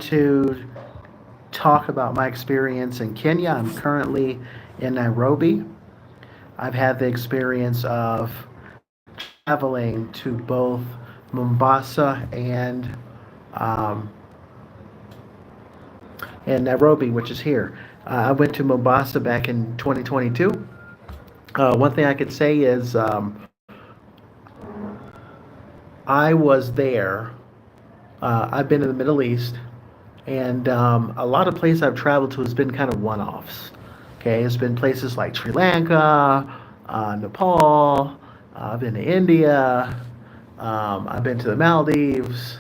to talk about my experience in Kenya. I'm currently in Nairobi. I've had the experience of traveling to both Mombasa um, and Nairobi, which is here. I went to Mombasa back in 2022. One thing I could say is I was there. I've been in the Middle East, and a lot of places I've traveled to has been kind of one-offs. Okay, it's been places like Sri Lanka, Nepal. I've been to India. I've been to the Maldives.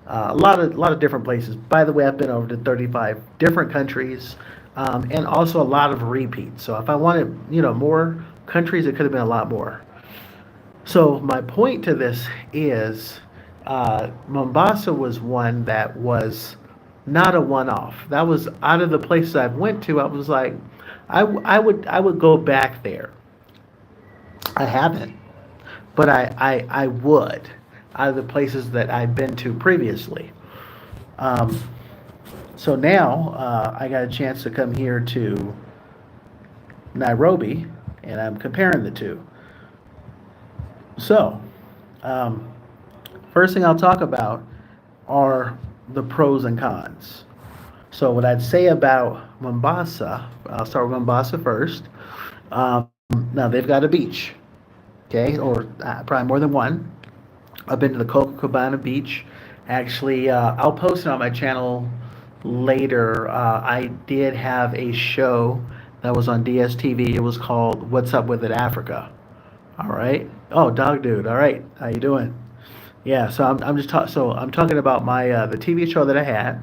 A lot of different places. By the way, I've been over to 35 different countries, and also a lot of repeats. So if I wanted, more countries, it could have been a lot more. So my point to this is, Mombasa was one that was not a one-off. That was out of the places I've went to. I was like, I would go back there. I haven't, but I would out of the places that I've been to previously. Um, so now I got a chance to come here to Nairobi, and I'm comparing the two. So, um, first thing I'll talk about are the pros and cons. So, what I'd say about Mombasa, I'll start with Mombasa first. Um, Now, they've got a beach, okay, or probably more than one. I've been to the Copacabana beach. Actually, I'll post it on my channel later. I did have a show that was on DSTV. It was called "What's Up with It Africa." All right. Oh, dog dude. All right. How you doing? Yeah. So I'm talking about my the TV show that I had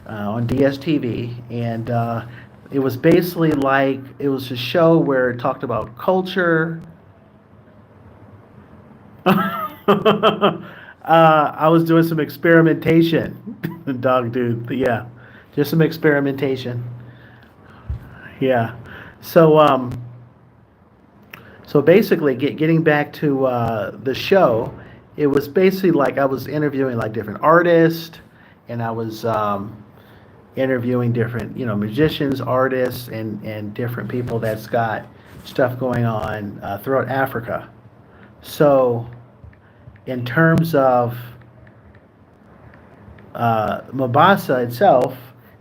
on DSTV, and it was basically like it was a show where it talked about culture. I was doing some experimentation, dog dude. Yeah, just some experimentation. Yeah. So basically, getting back to the show, it was basically like I was interviewing like different artists, and I was interviewing different musicians, artists, and different people that's got stuff going on throughout Africa. So in terms of Mombasa itself,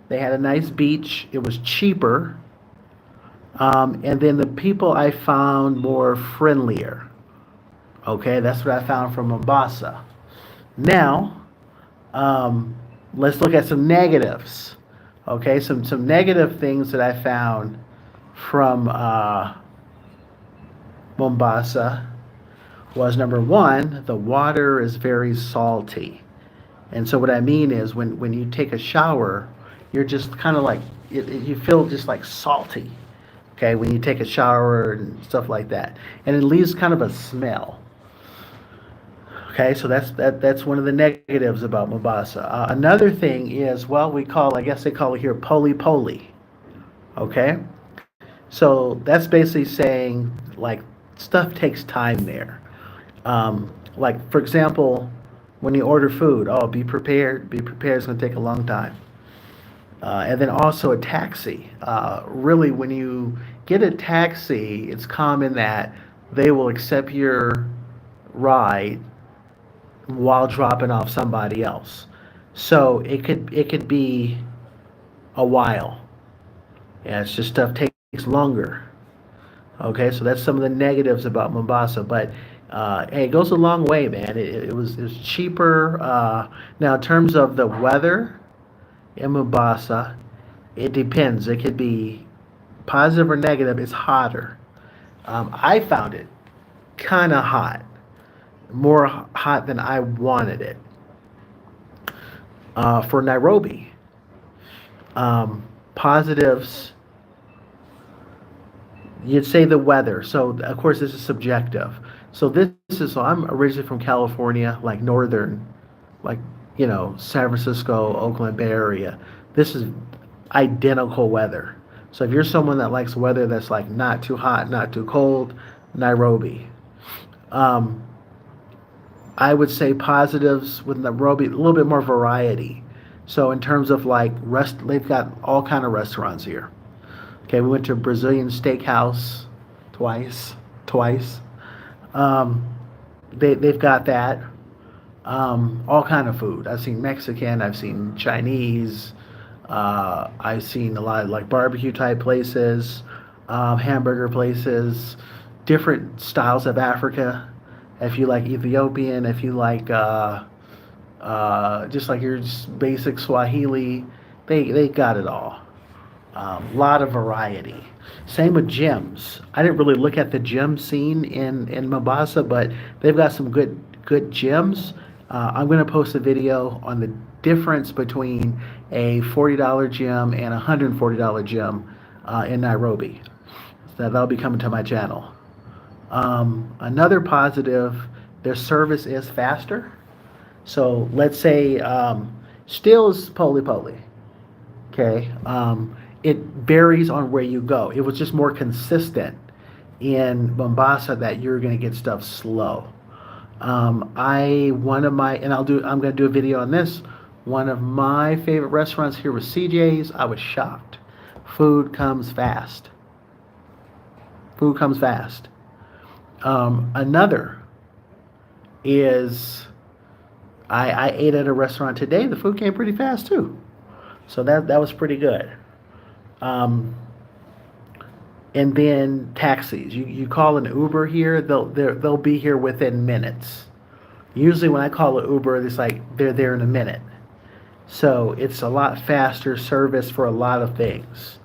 they had a nice beach. It was cheaper, and then the people I found more friendlier. Okay, that's what I found from Mombasa. Now, um, let's look at some negatives. Okay, some negative things that I found from Mombasa was number one, the water is very salty. And so what I mean is when you take a shower, you're just kind of like you feel just like salty. Okay, when you take a shower and stuff like that, and it leaves kind of a smell. Okay, so that's one of the negatives about Mombasa. Another thing is, well, I guess they call it here poli poli. Okay, so that's basically saying like stuff takes time there. Like for example, when you order food, oh, be prepared. Be prepared. It's going to take a long time. And then also a taxi. Really, when you get a taxi, it's common that they will accept your ride while dropping off somebody else. So it could be a while. Yeah, it's just stuff takes longer. Okay, so that's some of the negatives about Mombasa, but hey, it goes a long way, man. It was cheaper. Now, in terms of the weather in Mombasa, it depends. It could be positive or negative. It's hotter. I found it kind of hot, more hot than I wanted it. For Nairobi, positives, you'd say the weather. So of course this is subjective. So I'm originally from California, like northern, like San Francisco, Oakland Bay Area. This is identical weather. So if you're someone that likes weather that's like not too hot, not too cold, Nairobi. I would say positives with Nairobi, a little bit more variety. So in terms of like they've got all kind of restaurants here. Okay, we went to a Brazilian steakhouse twice, twice. Um, they've got that. All kind of food. I've seen Mexican. I've seen Chinese. I've seen a lot of like barbecue type places, hamburger places, different styles of Africa. If you like Ethiopian, if you like just like your just basic Swahili, they got it all. Lot of variety. Same with gyms. I didn't really look at the gym scene in Mombasa, but they've got some good gyms. I'm going to post a video on the difference between a $40 gym and a $140 gym in Nairobi. So that'll be coming to my channel. Another positive, their service is faster. So let's say still is poly. Okay. It varies on where you go. It was just more consistent in Mombasa that you're going to get stuff slow. I'm going to do a video on this. One of my favorite restaurants here was CJ's. I was shocked. Food comes fast. Food comes fast. Another is I ate at a restaurant today. The food came pretty fast too. So that was pretty good. And then taxis. You call an Uber here, they'll be here within minutes. Usually when I call an Uber, it's like they're there in a minute. So it's a lot faster service for a lot of things.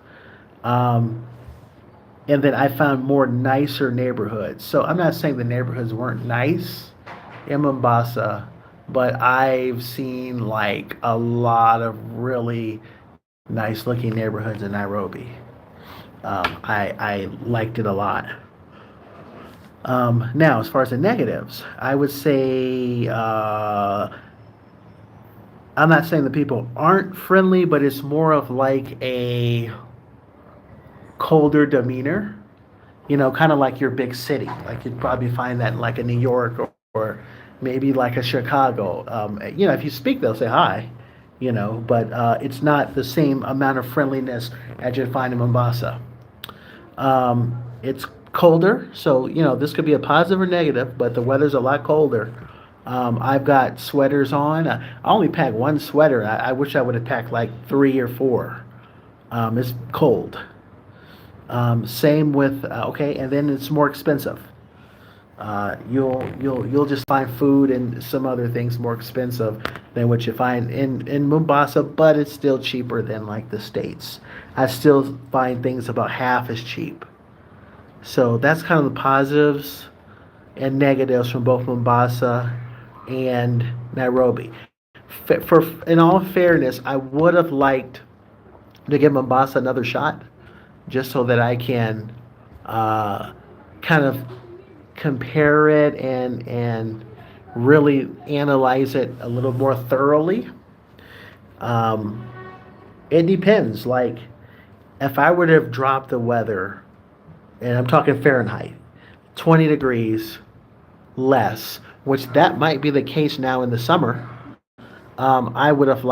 And then I found more nicer neighborhoods. So I'm not saying the neighborhoods weren't nice in Mombasa, but I've seen like a lot of really nice looking neighborhoods in Nairobi. I liked it a lot. Now, as far as the negatives, I would say I'm not saying the people aren't friendly, but it's more of like a colder demeanor. You know, kind of like your big city. Like you'd probably find that in like a New York or maybe like a Chicago. If you speak, they'll say hi. But it's not the same amount of friendliness as you'd find in Mombasa. It's colder, so this could be a positive or negative, but the weather's a lot colder. I've got sweaters on. I only packed one sweater. I wish I would have packed like 3 or 4. It's cold. Same with and then it's more expensive. You'll just find food and some other things more expensive than what you find in Mombasa, but it's still cheaper than like the States. I still find things about half as cheap. So that's kind of the positives and negatives from both Mombasa and Nairobi. In all fairness, I would have liked to give Mombasa another shot, just so that I can kind of compare it and really analyze it a little more thoroughly. It depends. Like, if I would have dropped the weather, and I'm talking Fahrenheit, 20 degrees less, which that might be the case now in the summer, I would have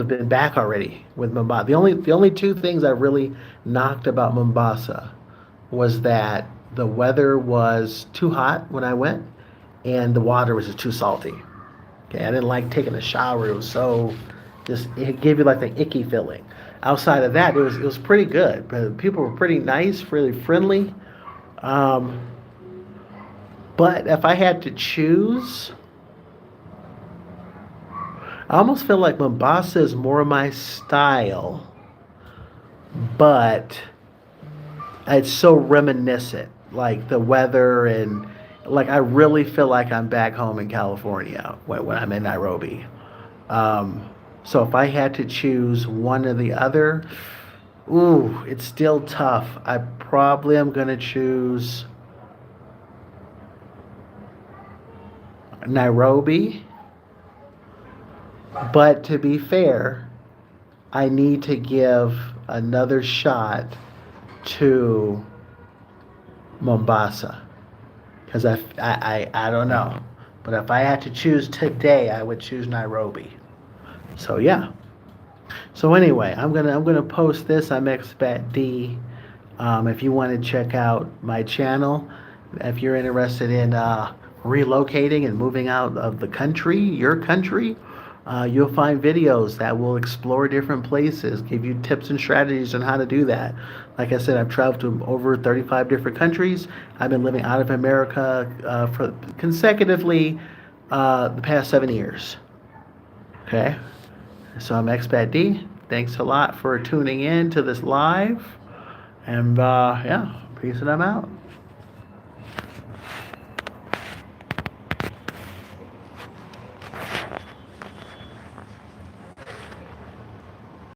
been back already with Mombasa. The only two things I really knocked about Mombasa was that the weather was too hot when I went, and the water was just too salty. Okay, I didn't like taking a shower. It was it gave you like the icky feeling. Outside of that, it was pretty good. But people were pretty nice, really friendly. But if I had to choose, I almost feel like Mombasa is more my style, but it's so reminiscent, like the weather, and like I really feel like I'm back home in California when I'm in Nairobi. So if I had to choose one or the other, it's still tough. I probably am going to choose Nairobi. But to be fair, I need to give another shot to Mombasa, because I don't know. But if I had to choose today, I would choose Nairobi. So yeah. So anyway, I'm gonna post this. I'm Expat D. If you want to check out my channel, if you're interested in relocating and moving out of the country, your country, you'll find videos that will explore different places, give you tips and strategies on how to do that. Like I said, I've traveled to over 35 different countries. I've been living out of America for consecutively the past 7 years. Okay, so I'm Expat D. Thanks a lot for tuning in to this live. And yeah, peace and I'm out.